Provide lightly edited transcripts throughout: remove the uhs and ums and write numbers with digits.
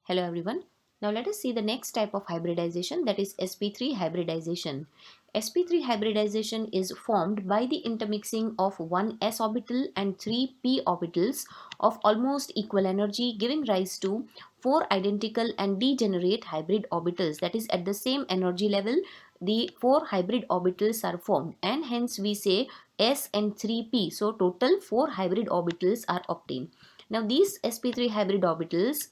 Hello everyone. Now let us see the next type of hybridization, that is sp3 hybridization. sp3 hybridization is formed by the intermixing of one s orbital and three p orbitals of almost equal energy, giving rise to four identical and degenerate hybrid orbitals. That is, at the same energy level the four hybrid orbitals are formed, and hence we say s and 3p. So total four hybrid orbitals are obtained. Now these sp3 hybrid orbitals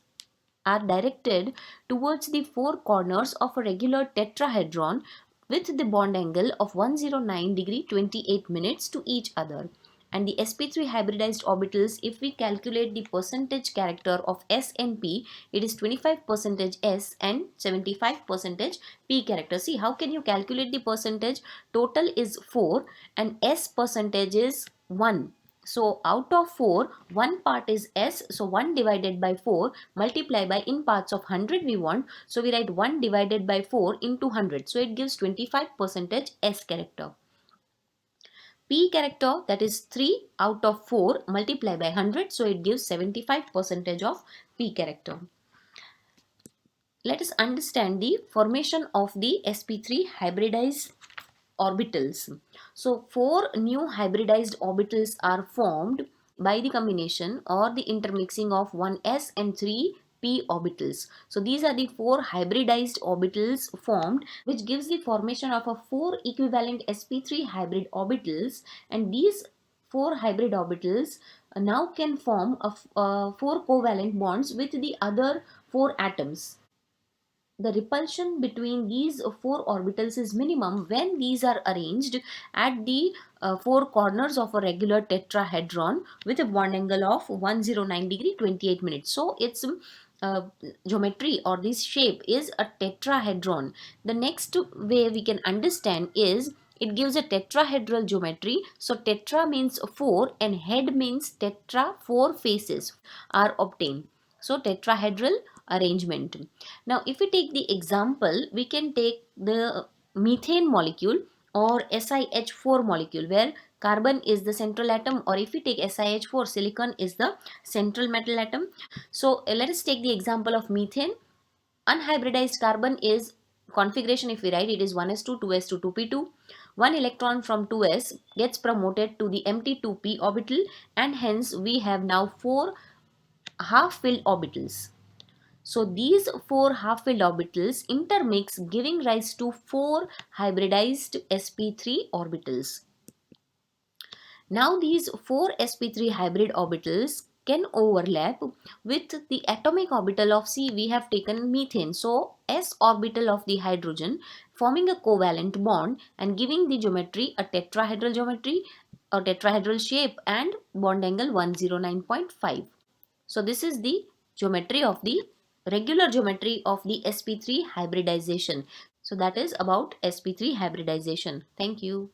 are directed towards the four corners of a regular tetrahedron with the bond angle of 109 degree 28 minutes to each other. And the sp3 hybridized orbitals, if we calculate the percentage character of s and p, it is 25% s and 75% p character. See, how can you calculate the percentage? Total is 4 and s percentage is 1. So out of 4, one part is s, so 1 divided by 4 multiply by, in parts of 100 we want, so we write 1 divided by 4 into 100, so it gives 25% s character. P character, that is 3 out of 4 multiply by 100, so it gives 75% of p character. Let us understand the formation of the sp3 hybridized orbitals. So four new hybridized orbitals are formed by the combination or the intermixing of one s and three p orbitals. So these are the four hybridized orbitals formed, which gives the formation of a four equivalent sp3 hybrid orbitals, and these four hybrid orbitals now can form four covalent bonds with the other four atoms. The repulsion between these four orbitals is minimum when these are arranged at the four corners of a regular tetrahedron with a bond angle of 109 degree 28 minutes. So its geometry or this shape is a tetrahedron. The next way we can understand is it gives a tetrahedral geometry. So tetra means 4 and head means tetra, 4 faces are obtained. So tetrahedral arrangement. Now if we take the example, we can take the methane molecule or SiH4 molecule, where carbon is the central atom, or if we take SiH4, silicon is the central metal atom. So let us take the example of methane. Unhybridized carbon is configuration, if we write, it is 1s2, 2s2, 2p2. One electron from 2s gets promoted to the empty 2p orbital, and hence we have now four half-filled orbitals. So these four half-filled orbitals intermix, giving rise to four hybridized sp3 orbitals. Now these four sp3 hybrid orbitals can overlap with the atomic orbital of, see, we have taken methane, so s orbital of the hydrogen, forming a covalent bond and giving the geometry a tetrahedral geometry, a tetrahedral shape, and bond angle 109.5. So this is the geometry of the regular geometry of the sp3 hybridization. So that is about sp3 hybridization. Thank you.